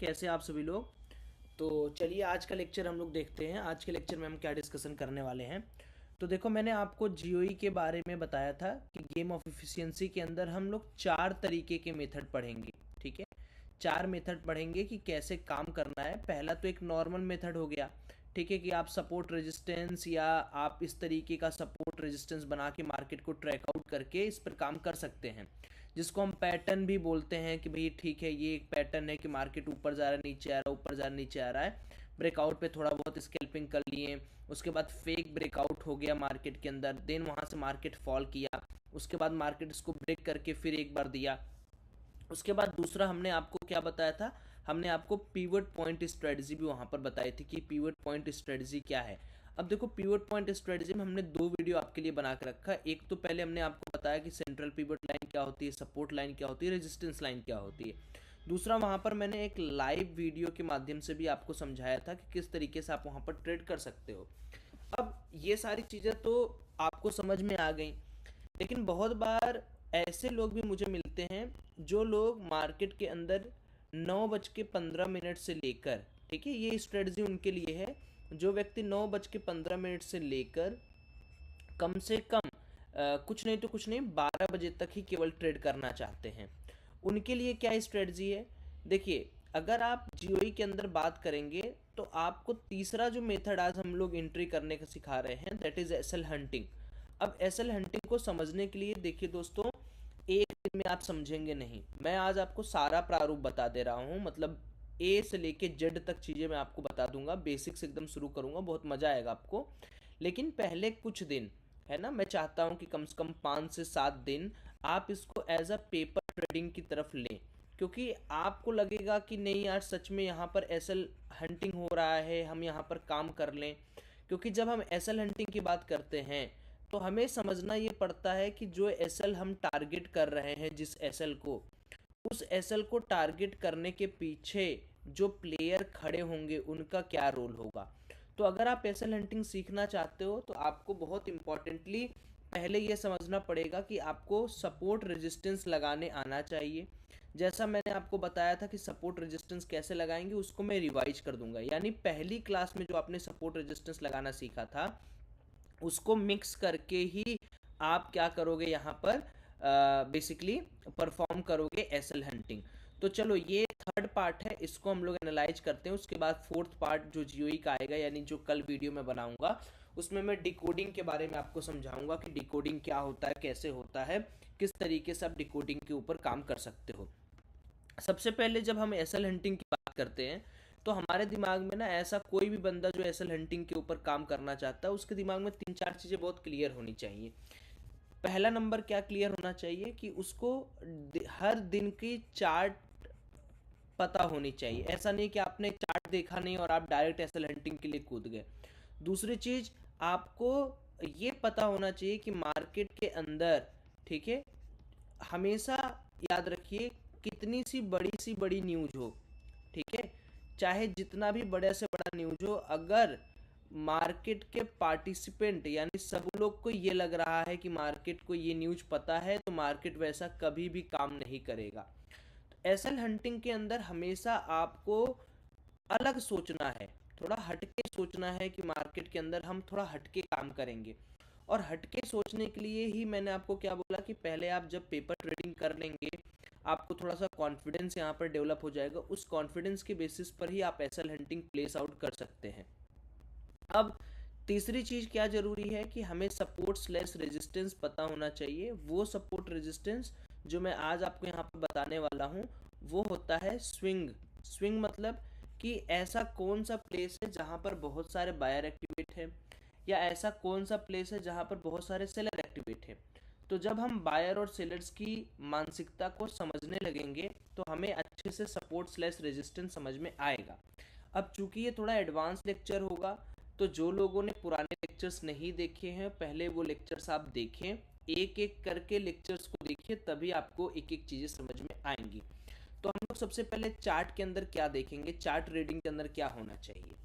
कैसे आप सभी लोग। तो चलिए आज का लेक्चर हम लोग देखते हैं। आज के लेक्चर में हम क्या डिस्कशन करने वाले हैं। तो देखो, मैंने आपको जीओई के बारे में बताया था कि गेम ऑफ एफिशिएंसी के अंदर हम लोग 4 तरीके के मेथड पढ़ेंगे। ठीक है, 4 मेथड पढ़ेंगे कि कैसे काम करना है। पहला तो एक नॉर्मल मेथड हो गया, ठीक है, कि आप सपोर्ट रेजिस्टेंस या आप इस तरीके का सपोर्ट रेजिस्टेंस बना के मार्केट को ट्रैक आउट करके इस पर काम कर सकते हैं, जिसको हम पैटर्न भी बोलते हैं कि भाई ठीक है, ये एक पैटर्न है कि मार्केट ऊपर जा रहा है, नीचे आ रहा है, ऊपर जा रहा है, नीचे आ रहा है। ब्रेकआउट पे थोड़ा बहुत स्कैल्पिंग कर लिए, उसके बाद फेक ब्रेकआउट हो गया मार्केट के अंदर, देन वहाँ से मार्केट फॉल किया, उसके बाद मार्केट इसको ब्रेक करके फिर एक बार दिया। उसके बाद दूसरा हमने आपको क्या बताया था, हमने आपको पिवट पॉइंट स्ट्रेटजी भी वहाँ पर बताई थी कि पिवट पॉइंट स्ट्रेटजी क्या है। अब देखो, पिवट पॉइंट स्ट्रेटजी में हमने 2 वीडियो आपके लिए बना के रखा है। एक तो पहले हमने आपको बताया कि सेंट्रल पिवट लाइन क्या होती है, सपोर्ट लाइन क्या होती है, रेजिस्टेंस लाइन क्या होती है। दूसरा, वहाँ पर मैंने एक लाइव वीडियो के माध्यम से भी आपको समझाया था कि किस तरीके से आप वहाँ पर ट्रेड कर सकते हो। अब ये सारी चीज़ें तो आपको समझ में आ गई, लेकिन बहुत बार ऐसे लोग भी मुझे मिलते हैं जो लोग मार्केट के अंदर 9:15 से लेकर, ठीक है, ये स्ट्रेटजी उनके लिए है, जो व्यक्ति 9:15 से लेकर कम से कम कुछ नहीं तो कुछ नहीं 12 बजे तक ही केवल ट्रेड करना चाहते हैं। उनके लिए क्या स्ट्रेटजी है। देखिए, अगर आप जीओई के अंदर बात करेंगे तो आपको तीसरा जो मेथड आज हम लोग एंट्री करने का सिखा रहे हैं, दैट इज एसएल हंटिंग। अब एसएल हंटिंग को समझने के लिए देखिए दोस्तों, एक दिन में आप समझेंगे नहीं। मैं आज आपको सारा प्रारूप बता दे रहा हूँ, मतलब ए से लेके जेड तक चीज़ें मैं आपको बता दूंगा, बेसिक से एकदम शुरू करूंगा, बहुत मज़ा आएगा आपको। लेकिन पहले कुछ दिन है ना, मैं चाहता हूँ कि कम से कम 5 से 7 दिन आप इसको एज अ पेपर ट्रेडिंग की तरफ लें, क्योंकि आपको लगेगा कि नहीं यार, सच में यहाँ पर एसएल हंटिंग हो रहा है, हम यहाँ पर काम कर लें। क्योंकि जब हम एसएल हंटिंग की बात करते हैं तो हमें समझना ये पड़ता है कि जो एसएल हम टारगेट कर रहे हैं, जिस एसएल को, उस एसएल को टारगेट करने के पीछे जो प्लेयर खड़े होंगे उनका क्या रोल होगा। तो अगर आप एसएल हंटिंग सीखना चाहते हो तो आपको बहुत इंपॉर्टेंटली पहले ये समझना पड़ेगा कि आपको सपोर्ट रेजिस्टेंस लगाने आना चाहिए। जैसा मैंने आपको बताया था कि सपोर्ट रेजिस्टेंस कैसे लगाएंगे, उसको मैं रिवाइज कर दूंगा। यानी पहली क्लास में जो आपने सपोर्ट रेजिस्टेंस लगाना सीखा था, उसको मिक्स करके ही आप क्या करोगे, यहाँ पर बेसिकली परफॉर्म करोगे एसएल हंटिंग। तो चलो, ये थर्ड पार्ट है, इसको हम लोग एनालाइज करते हैं। उसके बाद फोर्थ पार्ट जो जीओई का आएगा, यानी जो कल वीडियो में बनाऊंगा, उसमें मैं डिकोडिंग के बारे में आपको समझाऊंगा कि डिकोडिंग क्या होता है, कैसे होता है, किस तरीके से आप डिकोडिंग के ऊपर काम कर सकते हो। सबसे पहले जब हम एसएल हंटिंग की बात करते हैं तो हमारे दिमाग में ना, ऐसा कोई भी बंदा जो एसएल हंटिंग के ऊपर काम करना चाहता है, उसके दिमाग में 3-4 चीज़ें बहुत क्लियर होनी चाहिए। पहला नंबर क्या क्लियर होना चाहिए कि उसको हर दिन की चार्ट पता होनी चाहिए। ऐसा नहीं कि आपने चार्ट देखा नहीं और आप डायरेक्ट एसएल हंटिंग के लिए कूद गए। दूसरी चीज़, आपको ये पता होना चाहिए कि मार्केट के अंदर, ठीक है, हमेशा याद रखिए, कितनी सी बड़ी न्यूज हो, ठीक है, चाहे जितना भी बड़े से बड़ा न्यूज हो, अगर मार्केट के पार्टिसिपेंट यानी सब लोग को ये लग रहा है कि मार्केट को ये न्यूज पता है, तो मार्केट वैसा कभी भी काम नहीं करेगा। तो एसएल हंटिंग के अंदर हमेशा आपको अलग सोचना है, थोड़ा हटके सोचना है कि मार्केट के अंदर हम थोड़ा हटके काम करेंगे। और हटके सोचने के लिए ही मैंने आपको क्या बोला कि पहले आप जब पेपर ट्रेडिंग कर लेंगे, आपको थोड़ा सा कॉन्फिडेंस यहाँ पर डेवलप हो जाएगा। उस कॉन्फिडेंस के बेसिस पर ही आप एसएल हंटिंग प्लेस आउट कर सकते हैं। अब तीसरी चीज़ क्या ज़रूरी है कि हमें सपोर्ट स्लैश रेजिस्टेंस पता होना चाहिए। वो सपोर्ट रेजिस्टेंस जो मैं आज आपको यहाँ पर बताने वाला हूँ, वो होता है स्विंग। स्विंग मतलब कि ऐसा कौन सा प्लेस है जहाँ पर बहुत सारे बायर एक्टिवेट है, या ऐसा कौन सा प्लेस है जहाँ पर बहुत सारे सेलर एक्टिवेट है। तो जब हम बायर और सेलर्स की मानसिकता को समझने लगेंगे तो हमें अच्छे से सपोर्ट स्लैश रेजिस्टेंस समझ में आएगा। अब चूंकि ये थोड़ा एडवांस लेक्चर होगा, तो जो लोगों ने पुराने लेक्चर्स नहीं देखे हैं, पहले वो लेक्चर्स आप देखें, एक एक करके लेक्चर्स को देखिए, तभी आपको एक एक चीज़ें समझ में आएंगी। तो हम लोग सबसे पहले चार्ट के अंदर क्या देखेंगे, चार्ट रीडिंग के अंदर क्या होना चाहिए।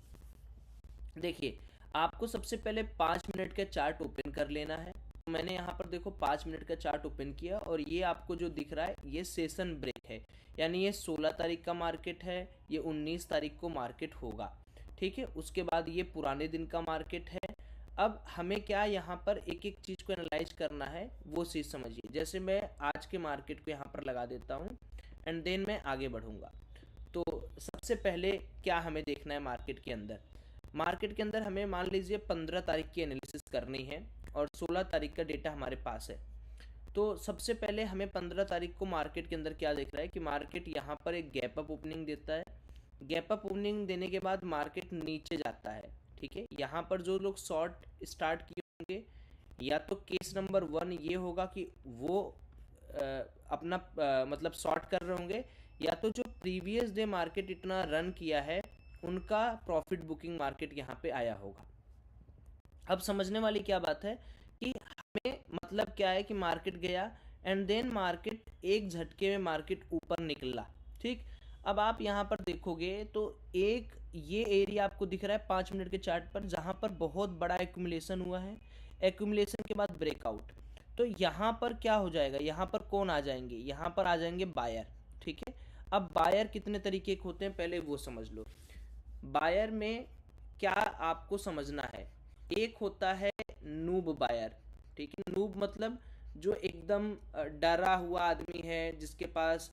देखिए, आपको सबसे पहले 5 मिनट का चार्ट ओपन कर लेना है। तो मैंने यहाँ पर देखो 5 मिनट का चार्ट ओपन किया और ये आपको जो दिख रहा है ये सेशन ब्रेक है, यानी ये 16 तारीख का मार्केट है, ये 19 तारीख को मार्केट होगा। ठीक है, उसके बाद ये पुराने दिन का मार्केट है। अब हमें क्या यहाँ पर एक एक चीज़ को एनालाइज करना है, वो चीज़ समझिए। जैसे मैं आज के मार्केट को यहाँ पर लगा देता हूँ एंड देन मैं आगे बढ़ूँगा। तो सबसे पहले क्या हमें देखना है मार्केट के अंदर, मार्केट के अंदर हमें मान लीजिए 15 तारीख की एनालिसिस करनी है और 16 तारीख का डेटा हमारे पास है। तो सबसे पहले हमें 15 तारीख को मार्केट के अंदर क्या देख रहा है कि मार्केट यहाँ पर एक गैप अप ओपनिंग देता है। गैप अप ओपनिंग देने के बाद मार्केट नीचे जाता है। ठीक है, यहाँ पर जो लोग शॉर्ट स्टार्ट किए होंगे, या तो केस नंबर 1 ये होगा कि वो अपना मतलब शॉर्ट कर रहे होंगे, या तो जो प्रीवियस डे मार्केट इतना रन किया है उनका प्रॉफिट बुकिंग मार्केट यहाँ पे आया होगा। अब समझने वाली क्या बात है कि हमें मतलब क्या है कि मार्केट गया एंड देन मार्केट एक झटके में मार्केट ऊपर निकला। ठीक, अब आप यहाँ पर देखोगे तो एक ये एरिया आपको दिख रहा है 5 मिनट के चार्ट पर, जहाँ पर बहुत बड़ा एक्यूमुलेशन हुआ है। एक्यूमुलेशन के बाद ब्रेकआउट, तो यहाँ पर क्या हो जाएगा, यहाँ पर कौन आ जाएंगे, यहाँ पर आ जाएंगे बायर। ठीक है, अब बायर कितने तरीके के होते हैं पहले वो समझ लो। बायर में क्या आपको समझना है, एक होता है नूब बायर। ठीक है, नूब मतलब जो एकदम डरा हुआ आदमी है, जिसके पास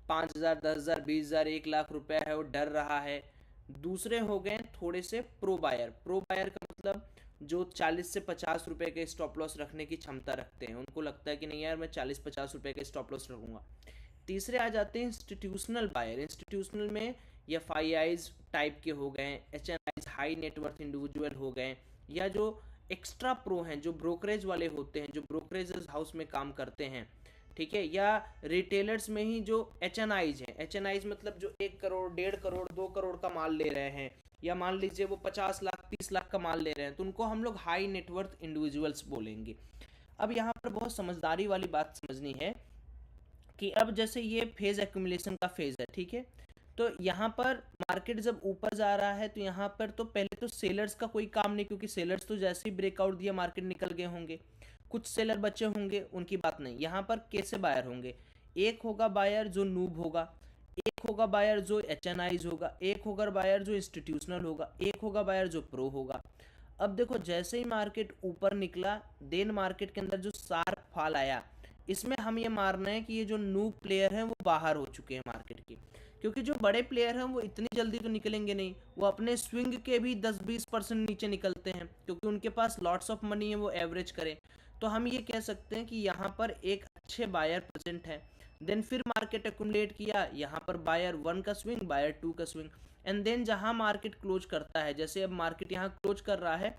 5,000 10,000 20,000 1 लाख रुपया है, वो डर रहा है। दूसरे हो गए थोड़े से प्रो बायर। प्रो बायर का मतलब जो 40 से 50 रुपए के स्टॉप लॉस रखने की क्षमता रखते हैं, उनको लगता है कि नहीं यार मैं 40-50 रुपए के स्टॉप लॉस रखूंगा। तीसरे आ जाते हैं इंस्टीट्यूशनल बायर। इंस्टीट्यूशनल में एफ आई आईज टाइप के हो गए, H N Is high net worth individual हो गए, या जो एक्स्ट्रा प्रो हैं, जो ब्रोकरेज वाले होते हैं, जो ब्रोकरेज हाउस में काम करते हैं। ठीक है, या रिटेलर्स में ही जो एच एन आईज हैं, एच एन आईज मतलब जो 1 करोड़ 1.5 करोड़ 2 करोड़ का माल ले रहे हैं, या मान लीजिए वो 50 लाख 30 लाख का माल ले रहे हैं, तो उनको हम लोग हाई नेटवर्थ इंडिविजुअल्स बोलेंगे। अब यहाँ पर बहुत समझदारी वाली बात समझनी है कि अब जैसे ये फेज एक्यूमुलेशन का फेज है। ठीक है, तो यहाँ पर मार्केट जब ऊपर जा रहा है तो यहाँ पर तो पहले तो सेलर्स का कोई काम नहीं, क्योंकि सेलर्स तो जैसे ही ब्रेकआउट दिया मार्केट निकल गए होंगे। कुछ सेलर बचे होंगे, उनकी बात नहीं। यहाँ पर कैसे बायर होंगे, एक होगा बायर जो नूब होगा, एक होगा बायर जो एच एन आईज होगा, एक होगा बायर जो इंस्टीट्यूशनल होगा, एक होगा बायर जो प्रो होगा। अब देखो जैसे ही मार्केट ऊपर निकला, देन मार्केट के अंदर जो शार्प फॉल आया, इसमें हम ये मान रहे हैं कि ये जो न्यू प्लेयर हैं वो बाहर हो चुके हैं मार्केट के, क्योंकि जो बड़े प्लेयर हैं वो इतनी जल्दी तो निकलेंगे नहीं, वो अपने स्विंग के भी 10-20% नीचे निकलते हैं, क्योंकि उनके पास लॉट्स ऑफ मनी है, वो एवरेज करें। तो हम ये कह सकते हैं कि यहाँ पर एक अच्छे बायर प्रेजेंट है। देन फिर मार्केट एक्यूमुलेट किया, यहाँ पर बायर 1 का स्विंग, बायर 2 का स्विंग, एंड देन जहाँ मार्केट क्लोज करता है, जैसे अब मार्केट यहाँ क्लोज कर रहा है,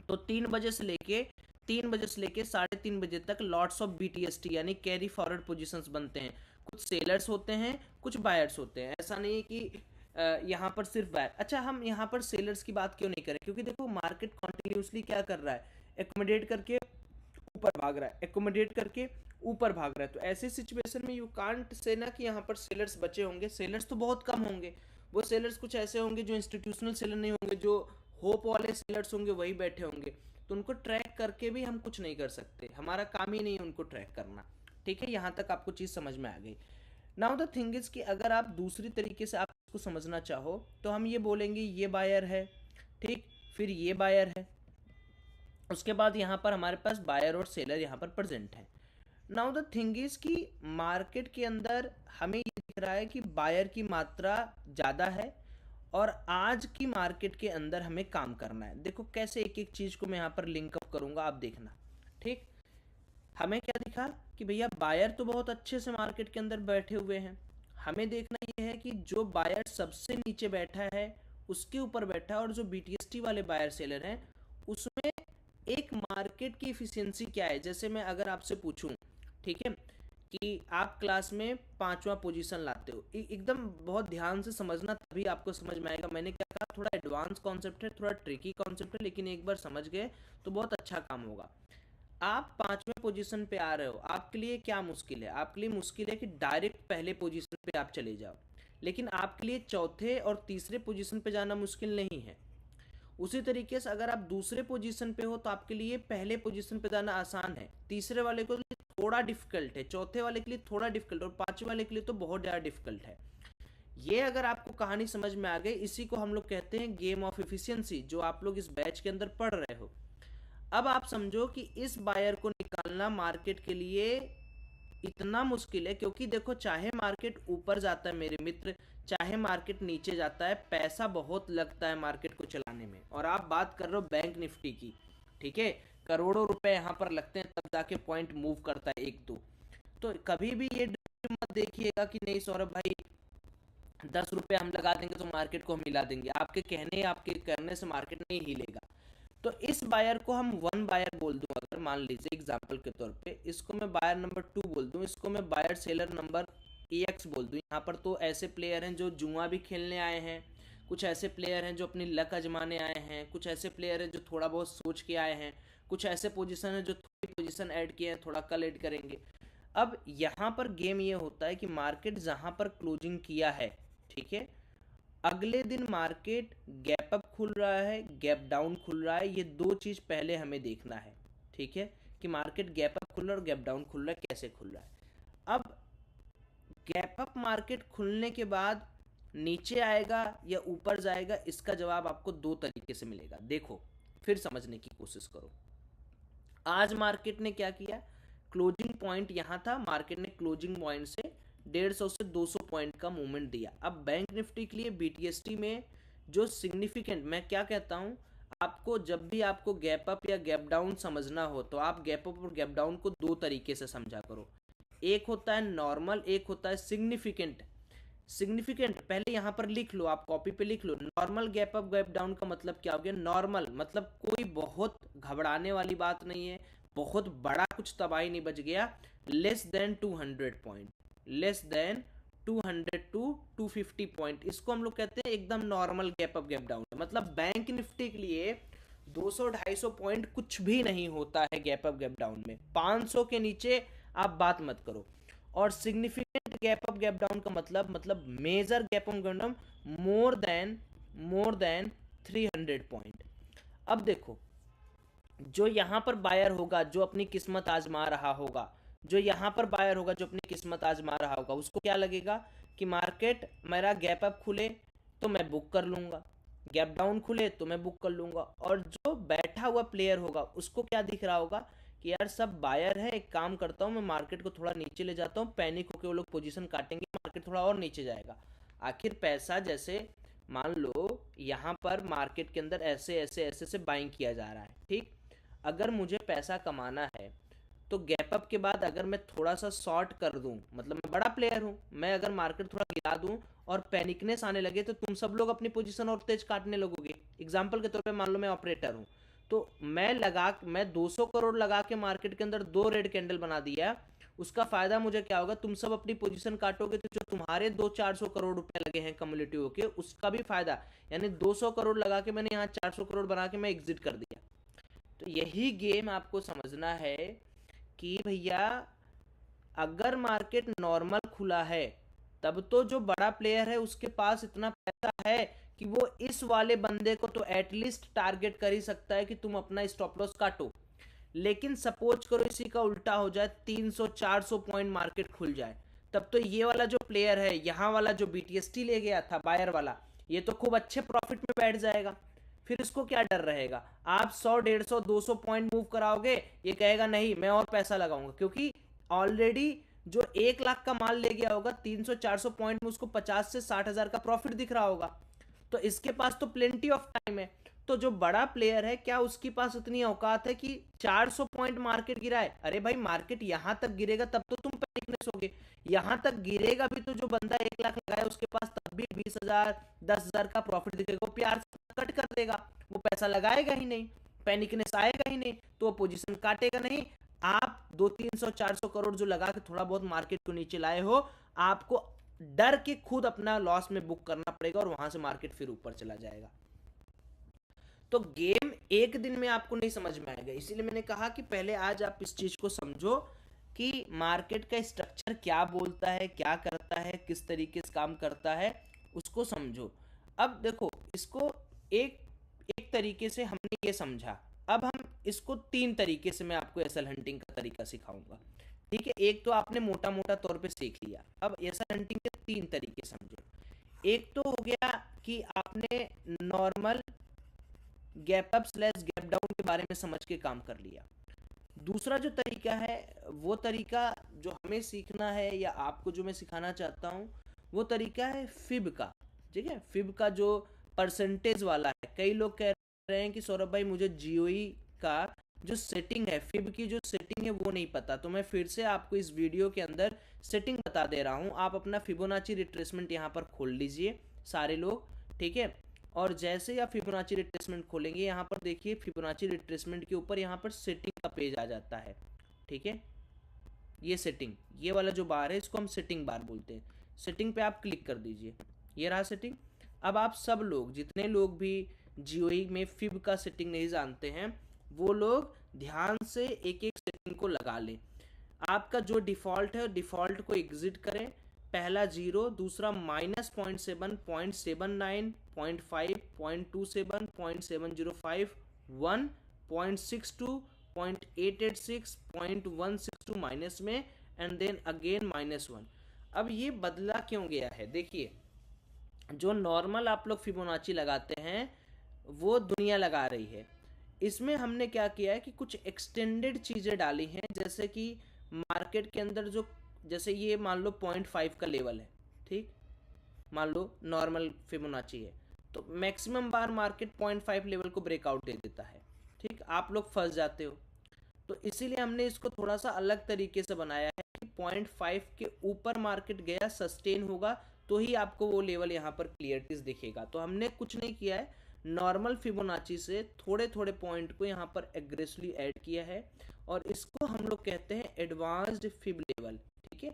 तो 3 बजे से लेके 3:30 बजे तक लॉट्स ऑफ BTST यानी कैरी फॉरवर्ड पोजीशंस बनते हैं। कुछ सेलर्स होते हैं, कुछ बायर्स होते हैं। ऐसा नहीं है कि यहाँ पर सिर्फ बायर। अच्छा, हम यहाँ पर सेलर्स की बात क्यों नहीं करें, क्योंकि देखो मार्केट कॉन्टिन्यूसली क्या कर रहा है, एकोमोडेट करके ऊपर भाग रहा है, एकोमोडेट करके ऊपर भाग रहा है। तो ऐसे सिचुएशन में यू कांट से ना कि यहाँ पर सेलर्स बचे होंगे। सेलर्स तो बहुत कम होंगे, वो सेलर्स कुछ ऐसे होंगे जो इंस्टीट्यूशनल सेलर नहीं होंगे, जो होप वाले सेलर्स होंगे वही बैठे होंगे। तो उनको ट्रैक करके भी हम कुछ नहीं कर सकते, हमारा काम ही नहीं है उनको ट्रैक करना। ठीक है, यहाँ तक आपको चीज़ समझ में आ गई। नाउ द थिंग इज कि अगर आप दूसरी तरीके से आप इसको समझना चाहो तो हम ये बोलेंगे ये बायर है, ठीक, फिर ये बायर है, उसके बाद यहाँ पर हमारे पास बायर और सेलर यहाँ पर प्रेजेंट है। नाउ द थिंग इज कि मार्केट के अंदर हमें ये दिख रहा है कि बायर की मात्रा ज़्यादा है और आज की मार्केट के अंदर हमें काम करना है। देखो कैसे एक एक चीज़ को मैं यहाँ पर लिंक अप करूँगा, आप देखना। ठीक, हमें क्या दिखा कि भैया बायर तो बहुत अच्छे से मार्केट के अंदर बैठे हुए हैं। हमें देखना ये है कि जो बायर सबसे नीचे बैठा है उसके ऊपर बैठा है, और जो BTST वाले बायर सेलर हैं उसमें एक मार्केट की इफिशियंसी क्या है। जैसे मैं अगर आपसे पूछूं, ठीक है, कि आप क्लास में 5वां पोजीशन लाते हो, एकदम बहुत ध्यान से समझना तभी आपको समझ में आएगा। मैंने क्या कहा, थोड़ा एडवांस कॉन्सेप्ट है, थोड़ा ट्रिकी कॉन्सेप्ट है, लेकिन एक बार समझ गए तो बहुत अच्छा काम होगा। आप 5वें पोजीशन पे आ रहे हो, आपके लिए क्या मुश्किल है, आपके लिए मुश्किल है कि डायरेक्ट पहले पोजीशन पे आप चले जाओ, लेकिन आपके लिए चौथे और तीसरे पोजीशन पे जाना मुश्किल नहीं है। उसी तरीके से अगर आप दूसरे पोजीशन पे हो तो आपके लिए पहले पोजीशन पे जाना आसान है, तीसरे वाले के लिए थोड़ा डिफिकल्ट है, चौथे वाले के लिए थोड़ा डिफिकल्ट और पांचवें वाले के लिए तो बहुत ज़्यादा डिफिकल्ट है। ये अगर आपको कहानी समझ में आ गई, इसी को हम लोग कहते हैं गेम ऑफ एफिशिएंसी, जो आप लोग इस बैच के अंदर पढ़ रहे हो। अब आप समझो कि इस बायर को निकालना मार्केट के लिए इतना मुश्किल है, क्योंकि देखो चाहे मार्केट ऊपर जाता है मेरे मित्र, चाहे मार्केट नीचे जाता है, पैसा बहुत लगता है मार्केट को चलाने में। और आप बात कर रहे हो बैंक निफ्टी की, ठीक है, करोड़ों रुपए यहाँ पर लगते हैं तब जाके पॉइंट मूव करता है एक दो। तो कभी भी ये मत देखिएगा कि नहीं सौरभ भाई 10 रुपए हम लगा देंगे तो मार्केट को हम हिला देंगे, आपके कहने आपके करने से मार्केट नहीं हिलेगा। तो इस बायर को हम वन बायर बोल दूं, अगर मान लीजिए एग्जांपल के तौर पे इसको मैं बायर नंबर 2 बोल दूं, इसको मैं बायर सेलर नंबर EX बोल दूं। यहाँ पर तो ऐसे प्लेयर हैं जो जुआ भी खेलने आए हैं, कुछ ऐसे प्लेयर हैं जो अपनी लक आजमाने आए हैं, कुछ ऐसे प्लेयर हैं जो थोड़ा बहुत सोच के आए हैं, कुछ ऐसे पोजीशन है जो थोड़ी पोजीशन ऐड किए हैं, थोड़ा कल ऐड करेंगे। अब यहाँ पर गेम ये होता है कि मार्केट जहाँ पर क्लोजिंग किया है, ठीक है, अगले दिन मार्केट गैप अप खुल रहा है, गैप डाउन खुल रहा है, ये दो चीज पहले हमें देखना है, ठीक है, कि मार्केट गैप अप खुल रहा है और गैप डाउन खुल रहा है, कैसे खुल रहा है। अब गैप अप मार्केट खुलने के बाद नीचे आएगा या ऊपर जाएगा, इसका जवाब आपको दो तरीके से मिलेगा। देखो फिर समझने की कोशिश करो। आज मार्केट ने क्या किया, क्लोजिंग पॉइंट यहाँ था, मार्केट ने क्लोजिंग पॉइंट से 150 से 200 पॉइंट का मूवमेंट दिया। अब बैंक निफ्टी के लिए BTST में जो सिग्निफिकेंट, मैं क्या कहता हूँ आपको, जब भी आपको गैप अप या गैप डाउन समझना हो तो आप गैप अप और गैप डाउन को दो तरीके से समझा करो। एक होता है नॉर्मल, एक होता है सिग्निफिकेंट। सिग्निफिकेंट पहले यहाँ पर लिख लो, आप कॉपी पे लिख लो। Normal gap up gap down का मतलब क्या हो गया, नॉर्मल मतलब कोई बहुत घबराने वाली बात नहीं है, बहुत बड़ा कुछ तबाही नहीं बच गया, less than 200 point, less than 200 to 250 point, इसको हम लोग कहते हैं एकदम normal gap up gap down. मतलब बैंक निफ्टी के लिए 200-250 पॉइंट कुछ भी नहीं होता है गैप अप गैप डाउन में, 500 के नीचे आप बात मत करो। और significant gap up gap down का मतलब major gap up gap down more than 300 point. अब देखो जो यहाँ पर बायर होगा, जो अपनी किस्मत आजमा रहा होगा, जो यहाँ पर बायर होगा जो अपनी किस्मत आजमा रहा होगा, उसको क्या लगेगा कि मार्केट मेरा गैप अप खुले तो मैं बुक कर लूंगा, गैप डाउन खुले तो मैं बुक कर लूंगा। और जो बैठा हुआ प्लेयर होगा उसको क्या दिख रहा होगा कि यार सब बायर है, एक काम करता हूँ मैं मार्केट को थोड़ा नीचे ले जाता हूँ, पैनिक होकर वो लोग पोजीशन काटेंगे, मार्केट थोड़ा और नीचे जाएगा। आखिर पैसा जैसे मान लो यहाँ पर मार्केट के अंदर ऐसे ऐसे ऐसे से बाइंग किया जा रहा है, ठीक, अगर मुझे पैसा कमाना है तो गैप अप के बाद अगर मैं थोड़ा सा शॉर्ट कर दूं, मतलब मैं बड़ा प्लेयर हूं, मैं अगर मार्केट थोड़ा गिरा दूं और पैनिकनेस आने लगे तो तुम सब लोग अपनी पोजीशन और तेज काटने लगोगे। एग्जांपल के तौर पे मान लो मैं ऑपरेटर हूं, तो मैं 200 करोड़ लगा के मार्केट के अंदर दो रेड कैंडल बना दिया, उसका फायदा मुझे क्या होगा, तुम सब अपनी पोजीशन काटोगे तो जो तुम्हारे 200-400 करोड़ रुपए लगे हैं कम्युलेटिव के, उसका भी फायदा, यानी 200 करोड़ लगा के मैंने यहाँ 400 करोड़ बना के मैं एग्जिट कर दिया। तो यही गेम आपको समझना है कि भैया अगर मार्केट नॉर्मल खुला है तब तो जो बड़ा प्लेयर है उसके पास इतना पैसा है कि वो इस वाले बंदे को तो एटलीस्ट टारगेट कर ही सकता है कि तुम अपना स्टॉप लॉस काटो। लेकिन सपोज करो इसी का उल्टा हो जाए, 300-400 पॉइंट मार्केट खुल जाए, तब तो ये वाला जो प्लेयर है, यहाँ वाला जो BTST ले गया था बायर वाला, ये तो खूब अच्छे प्रॉफिट में बैठ जाएगा। फिर इसको क्या डर रहेगा, आप 100, 150, 200 पॉइंट मूव कराओगे, ये कहेगा नहीं मैं और पैसा लगाऊंगा, क्योंकि ऑलरेडी जो 1 लाख का माल ले गया होगा 300-400 पॉइंट में उसको 50 से 60 हजार का प्रॉफिट दिख रहा होगा, तो इसके पास तो प्लेंटी ऑफ टाइम है। तो जो बड़ा प्लेयर है क्या उसके पास उतनी औकात है कि 400 पॉइंट मार्केट गिराए, अरे भाई मार्केट यहां तक गिरेगा तब तो तुम पैनिकनेस होगे, यहां तक गिरेगा भी तो जो बंदा 1 लाख लगाया उसके पास तब भी 20 हजार 10 हजार का प्रॉफिट दिखेगा, वो प्यार से कट कर देगा, वो पैसा लगाएगा ही नहीं, पैनिकनेस आएगा ही नहीं, तो वो पोजीशन काटेगा नहीं। आप 200-300-400 करोड़ जो लगा के थोड़ा बहुत मार्केट को नीचे लाए हो, आपको डर के खुद अपना लॉस में बुक करना पड़ेगा और वहां से मार्केट फिर ऊपर चला जाएगा। तो गेम एक दिन में आपको नहीं समझ में आएगा, इसीलिए मैंने कहा कि पहले आज आप इस चीज को समझो कि मार्केट का स्ट्रक्चर क्या बोलता है, क्या करता है, किस तरीके से काम करता है, उसको समझो। अब देखो इसको एक एक तरीके से हमने ये समझा। अब हम इसको 3 तरीके से मैं आपको एसएल हंटिंग का तरीका सिखाऊंगा। ठीक है, एक तो आपने मोटा मोटा तौर पे सीख लिया, अब एसएल हंटिंग के 3 तरीके समझो। एक तो हो गया कि आपने normal gap up slash gap down के बारे में समझ के काम कर लिया। दूसरा जो तरीका है, वो तरीका जो हमें सीखना है या आपको जो मैं सिखाना चाहता हूँ, वो तरीका है फिब का। ठीक है, फिब का जो परसेंटेज वाला है। कई लोग कह रहे हैं कि सौरभ भाई मुझे जियोई का जो सेटिंग है, फिब की जो सेटिंग है वो नहीं पता, तो मैं फिर से आपको इस वीडियो के अंदर सेटिंग बता दे रहा हूँ। आप अपना फिबोनाची रिट्रेसमेंट यहाँ पर खोल लीजिए सारे लोग। ठीक है, और जैसे ही आप फिबोनाची रिट्रेसमेंट खोलेंगे, यहाँ पर देखिए फिबोनाची रिट्रेसमेंट के ऊपर यहाँ पर सेटिंग का पेज आ जाता है। ठीक है, ये सेटिंग, ये वाला जो बार है इसको हम सेटिंग बार बोलते हैं। सेटिंग पे आप क्लिक कर दीजिए, ये रहा सेटिंग। अब आप सब लोग, जितने लोग भी जियोई में फिब का सेटिंग नहीं जानते हैं, वो लोग ध्यान से एक एक सेटिंग को लगा लें। आपका जो डिफ़ॉल्ट है डिफ़ॉल्ट को एग्जिट करें। पहला 0, दूसरा -0.7, 0.79, 0.5, 0.27, 0.705, 1, 0.62, 0.886, 0.162 माइनस में, एंड देन अगेन -1। अब ये बदला क्यों गया है? देखिए, जो नॉर्मल आप लोग फिबोनाची लगाते हैं वो दुनिया लगा रही है। इसमें हमने क्या किया है कि कुछ एक्सटेंडेड चीज़ें डाली हैं, जैसे कि मार्केट के अंदर जो, जैसे ये मान लो 0.5 का लेवल है। ठीक, मान लो नॉर्मल फिबोनाची है, तो मैक्सिमम बार मार्केट 0.5 लेवल को ब्रेकआउट दे देता है। ठीक, आप लोग फंस जाते हो। तो इसीलिए हमने इसको थोड़ा सा अलग तरीके से बनाया है कि 0.5 के ऊपर मार्केट गया, सस्टेन होगा, तो ही आपको वो लेवल यहाँ पर क्लियरिटीज दिखेगा। तो हमने कुछ नहीं किया है, नॉर्मल फिबोनाची से थोड़े थोड़े पॉइंट को यहाँ पर एग्रेसिवली ऐड किया है, और इसको हम लोग कहते हैं एडवांस्ड फिब लेवल। ठीक है,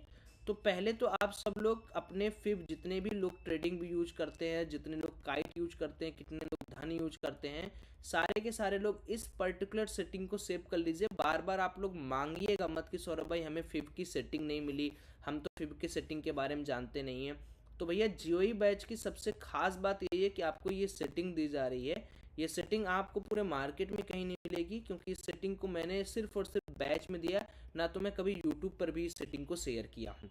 तो पहले तो आप सब लोग अपने फिब, जितने भी लोग ट्रेडिंग भी यूज करते हैं, जितने लोग काइट यूज करते हैं, कितने लोग धन यूज करते हैं, सारे के सारे लोग इस पर्टिकुलर सेटिंग को सेव कर लीजिए। बार बार आप लोग मांगिएगा मत कि सौरभ भाई हमें फिब की सेटिंग नहीं मिली, हम तो फिब की सेटिंग के बारे में जानते नहीं हैं। तो भैया जियोई बैच की सबसे खास बात यही है कि आपको ये सेटिंग दी जा रही है। ये सेटिंग आपको पूरे मार्केट में कहीं नहीं मिलेगी, क्योंकि इस सेटिंग को मैंने सिर्फ और सिर्फ बैच में दिया, ना तो मैं कभी यूट्यूब पर भी इस सेटिंग को शेयर किया हूँ।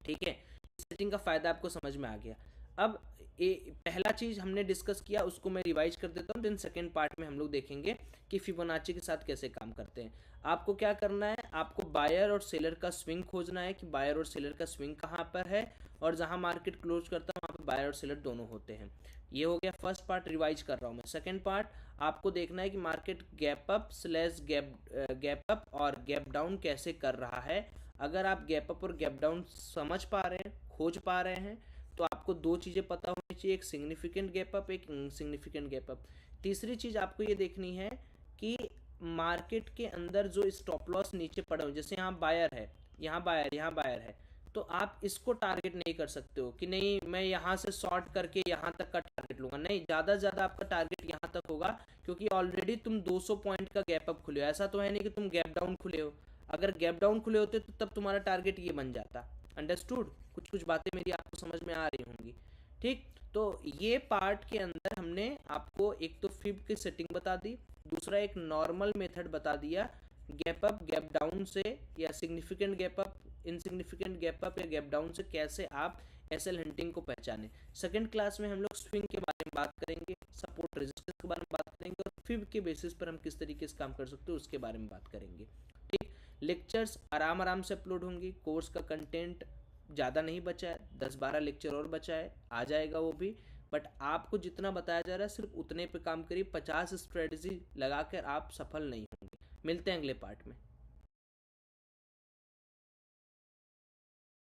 ठीक है, सेटिंग का फायदा आपको समझ में आ गया। अब पहला चीज हमने डिस्कस किया, उसको मैं रिवाइज कर देता हूँ, देन सेकंड पार्ट में हम लोग देखेंगे कि फिबोनाची के साथ कैसे काम करते हैं। आपको क्या करना है, आपको बायर और सेलर का स्विंग खोजना है कि बायर और सेलर का स्विंग कहाँ पर है, और जहां मार्केट क्लोज करता है वहां पर बायर और सेलर दोनों होते हैं। ये हो गया फर्स्ट पार्ट, रिवाइज कर रहा हूँ मैं। सेकंड पार्ट, आपको देखना है कि market gap up slash gap up और गैप डाउन कैसे कर रहा है। अगर आप गैप अप और गैप डाउन समझ पा रहे हैं, खोज पा रहे हैं, तो आपको दो चीज़ें पता होनी चाहिए, एक सिग्निफिकेंट गैप अप, एक इनसिग्निफिकेंट गैप अप। तीसरी चीज़ आपको ये देखनी है कि मार्केट के अंदर जो स्टॉप लॉस नीचे पड़े हुए, जैसे यहाँ बायर है, यहाँ बायर, यहाँ बायर है, तो आप इसको टारगेट नहीं कर सकते हो कि नहीं मैं यहाँ से शॉर्ट करके यहाँ तक का टारगेट लूंगा। नहीं, ज़्यादा से ज़्यादा आपका टारगेट यहाँ तक होगा, क्योंकि ऑलरेडी तुम 200 पॉइंट का गैप अप खुले हो। ऐसा तो है नहीं कि तुम गैप डाउन खुले हो। अगर गैप डाउन खुले होते तो तब तुम्हारा टारगेट ये बन जाता। अंडरस्टूड? कुछ कुछ बातें मेरी आपको समझ में आ रही होंगी। ठीक, तो ये पार्ट के अंदर हमने आपको एक तो फिब की सेटिंग बता दी, दूसरा एक नॉर्मल मेथड बता दिया गैप अप गैप डाउन से, या significant gap up, insignificant gap up या गैप डाउन से कैसे आप एसएल हंटिंग को पहचाने। सेकंड क्लास में हम लोग स्विंग के बारे में बात करेंगे, सपोर्ट रेजिस्टेंस के बारे में बात करेंगे, और फिब के बेसिस पर हम किस तरीके से काम कर सकते हैं उसके बारे में बात करेंगे। ठीक, लेक्चर्स आराम आराम से अपलोड होंगी। कोर्स का कंटेंट ज़्यादा नहीं बचा है, 10-12 लेक्चर और बचा है, आ जाएगा वो भी। बट आपको जितना बताया जा रहा है सिर्फ उतने पे काम करिए, 50 स्ट्रेटजी लगाकर आप सफल नहीं होंगे। मिलते हैं अगले पार्ट में।